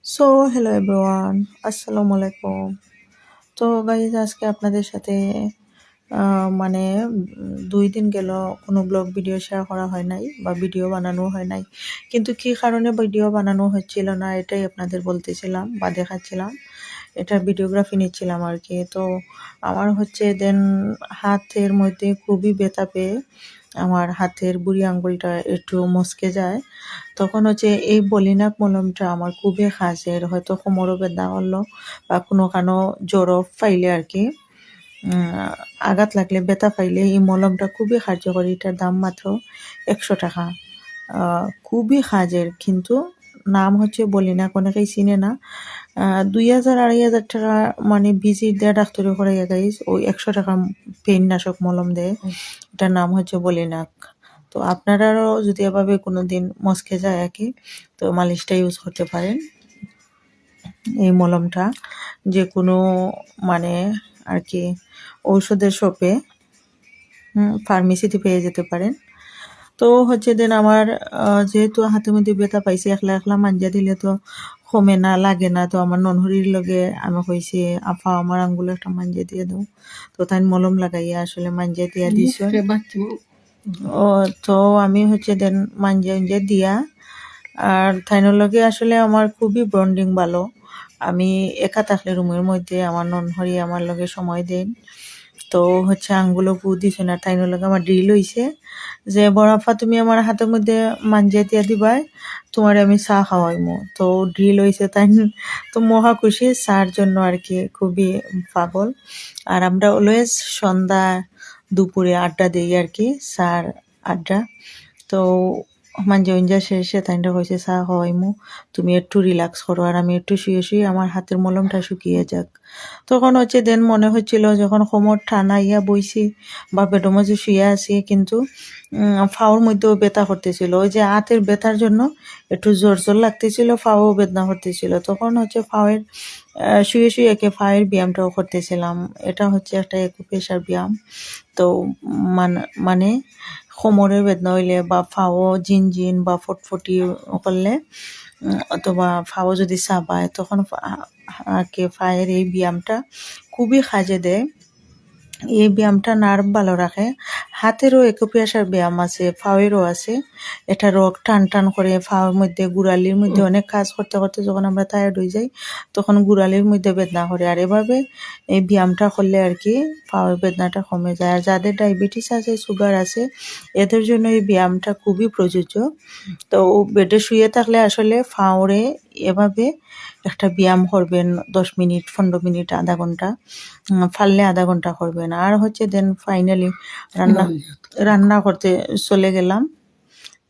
So hello everyone, আসসালামু আলাইকুম। তো গাইজ আজকে আপনাদের সাথে মানে 2 দিন গেল কোনো ব্লগ ভিডিও শেয়ার করা হয় নাই বা ভিডিও বানানো হয় নাই। কিন্তু কী কারণে ভিডিও বানানো হচ্ছিল না এটাই আপনাদের বলতেছিলাম বা দেখাচ্ছিলাম। এটা ভিডিওগ্রাফি নিচ্ছিলাম আর কি। তো আমার হচ্ছে দেন হাতের মধ্যে খুবই ব্যথা পেয়ে আমার হাতের বুড়ি আঙ্গুলটা একটু মচকে যায়। তখন হচ্ছে এই বলিনাক মলমটা আমার খুবই কাজের, হয়তো কোমরও ব্যথা করলো বা কোনো জ্বরও পাইলে আর কি, আঘাত লাগলে ব্যথা পাইলে এই মলমটা খুবই কার্যকরী। এটার দাম মাত্র 100 টাকা। খুবই কাজের, কিন্তু নাম হচ্ছে বলিনাক, অনেকেই চিনে না। 2000-2500 টাকা মানে ভিজিট দেয়া ডাক্তারি করে গাইস, ওই 100 টাকা পেইন নাশক মলম দেয়। এটার নাম হচ্ছে বলিনাক। তো আপনারাও যদি এভাবে কোনোদিন মচকে যায় আর কি, তো মালিশটা ইউজ করতে পারেন। এই মলমটা যে কোনো মানে আর কি ঔষধের শপে, ফার্মেসিতে পেয়ে যেতে পারেন। তো হচ্ছে দেন আমার যেহেতু হাতের মধ্যে ব্যথা পাইছি, একলা একলা মাঞ্জা দিলে তো কমে না, লাগে না। তো আমার ননহরির লগে আমি কইছি, আপা আমার আঙ্গুলে একটা মাঞ্জা দিয়ে দাও। তো তাই মলম লাগাইয়া আসলে মাঞ্জা দিয়া দিছে। ও তো আমি হচ্ছে দেন মাঞ্জা দিয়া, আর থাইনোর লগে আসলে আমার খুবই বন্ডিং ভালো। আমি একা থাকলে রুমের মধ্যে আমার ননহরি আমার লগে সময় দেন। তো হচ্ছে আঙ্গুলও পু দিছে না, তাইনোর লগে আমার ড্রিল হইছে যে বড়াফা তুমি আমার হাতের মধ্যে মাঞ্জা দিয়া দিবাই, তোমার আমি চা খাওয়াইমু। তো ড্রিল হইছে তাই, তো মহা খুশি চার জন্য আর কি, খুবই পাগল। আর আমরা অলওয়েজ সন্ধ্যা দুপুরে আড্ডা দিই আর কি, চার আড্ডা। তো মাঞ্জা শেষে তাইনটা কইছে চা খাওয়াইমু, তুমি একটু রিল্যাক্স করো আর আমি একটু শুয়ে শুয়ে আমার হাতের মলমটা শুকিয়ে যাক। তখন হচ্ছে দেন মনে হচ্ছিল যখন কোমর টানাইয়া বইছি বা বেডের মধ্যে শুয়ে আছি, কিন্তু ফাওর মধ্যেও ব্যথা করতেছিল। ওই যে হাতের ব্যথার জন্য একটু জোর জোর লাগতেছিল, ফাও বেদনা করতেছিল। তখন হচ্ছে ফাওয়ের শুয়ে শুয়ে একে ফাওয়ের ব্যায়ামটাও করতেছিলাম। এটা হচ্ছে একটা একুপ্রেশার ব্যায়াম। তো মানে কোমরের বেদনা হইলে বা ফাও জিনজিন বা ফটফটি করলে, অথবা ফাও যদি চাবায়, তখন ফায়ের এই ব্যায়ামটা খুবই কাজে দেয়। এই ব্যায়ামটা নার্ভ ভালো রাখে। হাতেরও একুপ্রেশার ব্যায়াম আছে, ফাওয়েরও আছে। এটা রোগ টান টান করে ফাওয়ের মধ্যে, গুড়ালির মধ্যে অনেক কাজ করতে করতে যখন আমরা টায়ার্ড হয়ে যাই, তখন গুড়ালির মধ্যে বেদনা করে। আর এভাবে এই ব্যায়ামটা করলে আর কি ফাওয়ের বেদনাটা কমে যায়। আর যাদের ডায়াবেটিস আছে, সুগার আছে, এদের জন্য এই ব্যায়ামটা খুবই প্রযোজ্য। তো বেডে শুয়ে থাকলে আসলে ফাওরে এভাবে একটা ব্যায়াম করবেন, 10 মিনিট, 15 মিনিট, আধা ঘন্টা, পারলে আধা ঘন্টা করবেন। আর হচ্ছে দেন ফাইনালি রান্না করতে চলে গেলাম।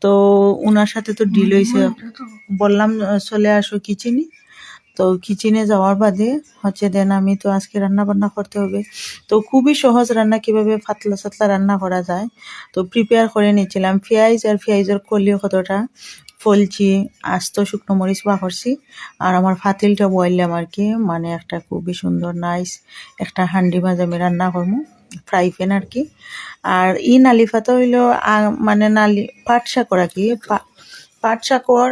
তো উনার সাথে তো ডিল হয়েছে, বললাম চলে আসো কিচেনে। তো কিচেনে যাওয়ার বাদে হচ্ছে দেন আমি তো আজকে রান্না বান্না করতে হবে। তো খুবই সহজ রান্না, কিভাবে পাতলা সাতলা রান্না করা যায় তো প্রিপেয়ার করে নিয়েছিলাম। পেঁয়াজ আর পেঁয়াজের কলি কতটা ফলছি, আস্ত শুকনো মরিচ বাহরছি, আর আমার ফাতিলটা বললাম আর কি, মানে একটা খুবই সুন্দর নাইস একটা হান্ডি মাঝে আমি রান্না করবো, ফ্রাই প্যান আর কি। আর ই নালি পাতা হইলো মানে নালি পাট শাক আর কি। পাট শাকর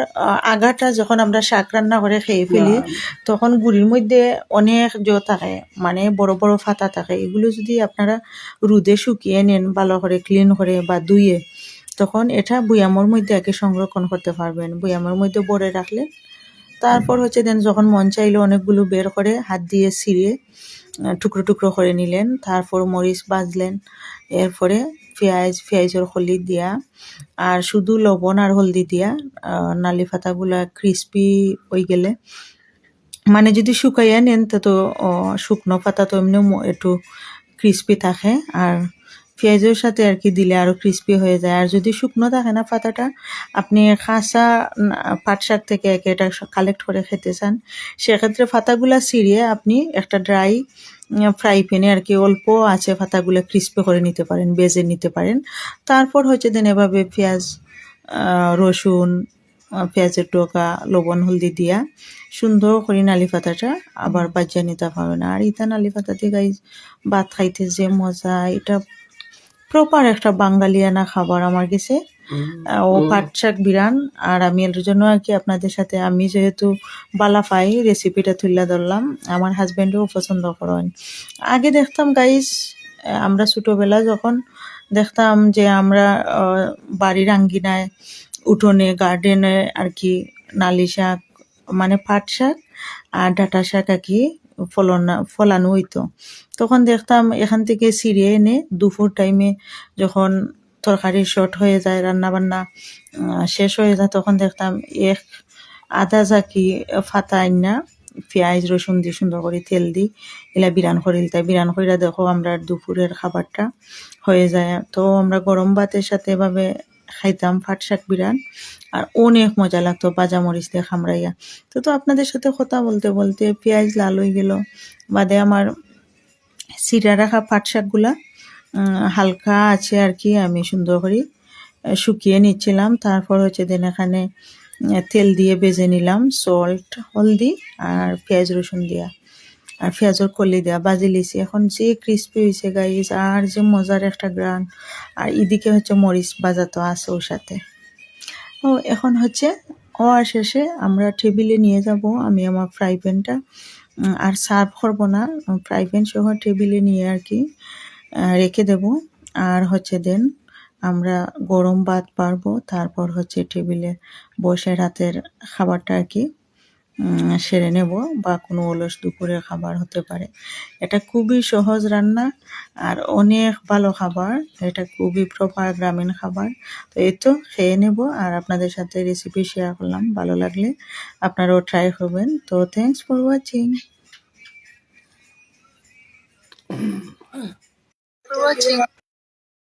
আগাটা যখন আমরা শাক রান্না করে খেয়ে ফেলি, তখন গুড়ির মধ্যে অনেক থাকে, মানে বড় বড় ফাতা থাকে। এগুলো যদি আপনারা রোদে শুকিয়ে নেন ভালো করে, ক্লিন করে বা ধুয়ে, তখন এটা বুয়ামের মধ্যে আগে সংরক্ষণ করতে পারবেন। বুয়ামের মধ্যে ভরে রাখলে তারপর হচ্ছে দেন যখন মন চাইলো অনেকগুলো বের করে হাত দিয়ে ছিঁড়ে টুকরো টুকরো করে নিলেন। তারপর মরিচ ভাজলেন, এরপরে পেঁয়াজের খলি দিয়া আর শুধু লবণ আর হলদি দিয়া নালি পাতাগুলা ক্রিস্পি হয়ে গেলে, মানে যদি শুকাইয়া নেন তো শুকনো পাতা তো এমনি একটু ক্রিস্পি থাকে, আর পেঁয়াজের সাথে আর কি দিলে আরো ক্রিস্পি হয়ে যায়। আর যদি শুকনো থাকে না পাতাটা, আপনি কাঁচা পাট শাক থেকে এটা কালেক্ট করে খেতে চান, সেক্ষেত্রে পাতাগুলা ছিঁড়িয়ে আপনি একটা ড্রাই ফ্রাই প্যানে আর কি অল্প আছে পাতাগুলো ক্রিস্পি করে নিতে পারেন, বেজে নিতে পারেন। তারপর হচ্ছে দেন এভাবে পেঁয়াজ, রসুন, পেঁয়াজের টোকা, লবণ হলদি দিয়া সুন্দর করে নালি পাতাটা আবার বাজিয়ে নিতে পারবেন। আর ইতা নালি পাতা দিয়ে গাইজ ভাত খাইতে যে মজা, এটা প্রপার একটা বাঙালিয়ানা খাবার আমার কাছে। ও পাট শাক বিরান। আর আমি এর জন্য আর কি আপনাদের সাথে, আমি যেহেতু বালা পাই রেসিপিটা তুলে ধরলাম, আমার হাজবেন্ডও পছন্দ করেন। আগে দেখতাম গাইস, আমরা ছোটবেলা যখন দেখতাম যে আমরা বাড়ির আঙ্গিনায়, উঠোনে, গার্ডেনে আর কি নালি শাক মানে পাট শাক আর ডাঁটা শাক আর কি ফলানো হইতো। তখন দেখতাম এখান থেকে ছিঁড়ে এনে দুপুর টাইমে যখন তরকারি শর্ট হয়ে যায়, রান্না বান্না শেষ হয়ে যায়, তখন দেখতাম এক আধা ঝাঁকি ফাতা আইনা পেঁয়াজ রসুন দিয়ে সুন্দর করে তেল দিই এলা বিরান করি দিতাম। বিরান কইরা দেখো আমরা দুপুরের খাবারটা হয়ে যায়। তো আমরা গরম ভাতের সাথে এভাবে খাইতাম পাট শাক বিরান, আর অনেক মজা লাগতো ভাজা মরিচ দিয়ে খামড়াইয়া। তো আপনাদের সাথে কথা বলতে বলতে পেঁয়াজ লাল হয়ে গেল, বাদে আমার চিরা রাখা পাট শাকগুলা হালকা আছে আর কি আমি সুন্দর করে শুকিয়ে নিচ্ছিলাম। তারপর হচ্ছে দেন এখানে তেল দিয়ে ভেজে নিলাম, সল্ট হলদি আর পেঁয়াজ রসুন দিয়া আর পেঁয়াজের কলি দেওয়া বাজি লিছি। এখন যে ক্রিস্পি হয়েছে গাইস, আর যে মজার একটা গ্রান, আর এদিকে হচ্ছে মরিচ ভাজা তো আছে ওর সাথে। ও এখন হচ্ছে হওয়ার শেষে আমরা টেবিলে নিয়ে যাব। আমি আমার ফ্রাই প্যানটা আর সার্ভ করবো না, ফ্রাই প্যান সহ টেবিলে নিয়ে আর কি রেখে দেব। আর হচ্ছে দেন আমরা গরম ভাত পারবো, তারপর হচ্ছে টেবিলে বসে রাতের খাবারটা আর কি সেরে নেব, বা কোনো অলস দুপুরের খাবার হতে পারে। এটা খুবই সহজ রান্না আর অনেক ভালো খাবার, এটা খুবই প্রপার গ্রামীণ খাবার। তো এই তো খেয়ে নেব আর আপনাদের সাথে রেসিপি শেয়ার করলাম। ভালো লাগলে আপনারাও ট্রাই করবেন। তো থ্যাংকস ফর ওয়াচিং।